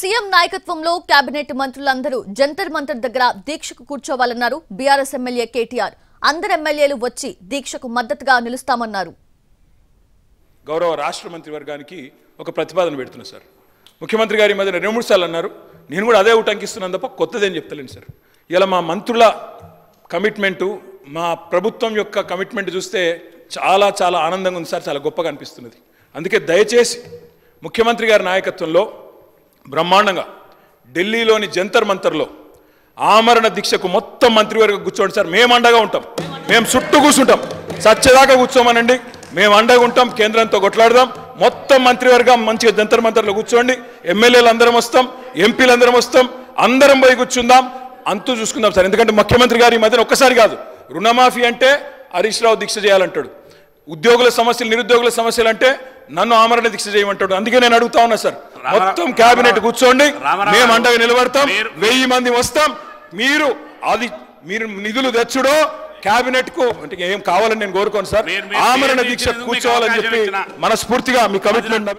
CM నాయకత్వంలో cabinet మంత్రులందరూ జంతర్ మంతర్ దగ్గర దీక్షకు కూర్చోవాలన్నారు బీఆర్ఎస్ ఎమ్మెల్యే కేటీఆర్. అందరు ఎమ్మెల్యేలు వచ్చి దీక్షకు మద్దతుగా నిలుస్తామన్నారు. గౌరవ రాష్ట్ర మంత్రి వర్గానికి ఒక ప్రతిపాదన పెడుతున్నా సార్. ముఖ్యమంత్రి గారి మధ్య 2-3 సార్లు అన్నారు. నేను కూడా అదే ఉటంకిస్తున్నాను తప్ప కొత్తదేం చెప్తలేను సార్. ఇలా మా మంత్రుల కమిట్మెంటు, మా ప్రభుత్వం యొక్క కమిట్మెంట్ చూస్తే చాలా చాలా ఆనందంగా ఉంది సార్. చాలా గొప్పగా అనిపిస్తున్నది. అందుకే దయచేసి ముఖ్యమంత్రి గారి నాయకత్వంలో బ్రహ్మాండంగా ఢిల్లీలోని జంతర్ మంతర్లో ఆమరణ దీక్షకు మొత్తం మంత్రివర్గం కూర్చోండి సార్. మేము అండగా ఉంటాం. మేము చుట్టూ కూర్చుంటాం. సత్యదాకా కూర్చోమనండి. మేము అండగా ఉంటాం. కేంద్రంతో కొట్లాడదాం. మొత్తం మంత్రివర్గం మంచిగా జంతర్ మంతర్లో కూర్చోండి. ఎమ్మెల్యేలు అందరం వస్తాం, ఎంపీలు అందరం వస్తాం. అందరం పోయి కూర్చుందాం, అంతూ చూసుకుందాం సార్. ఎందుకంటే ముఖ్యమంత్రి గారి ఈ మధ్యన ఒక్కసారి కాదు, రుణమాఫీ అంటే హరీష్ రావు దీక్ష చేయాలంటాడు, ఉద్యోగుల సమస్యలు నిరుద్యోగుల సమస్యలు అంటే నన్ను ఆమరణ దీక్ష చేయమంటాడు. అందుకే నేను అడుగుతా ఉన్నా సార్, మొత్తం కేబినెట్ కూర్చోండి, మేము అండగా నిలబడతాం, 1000 మంది వస్తాం. మీరు నిధులు తెచ్చుడో కేబినెట్ కు అంటే ఏం కావాలని నేను కోరుకోను సార్. ఆమరణ దీక్ష కూర్చోవాలని చెప్పి మనస్ఫూర్తిగా మీ కమిట్మెంట్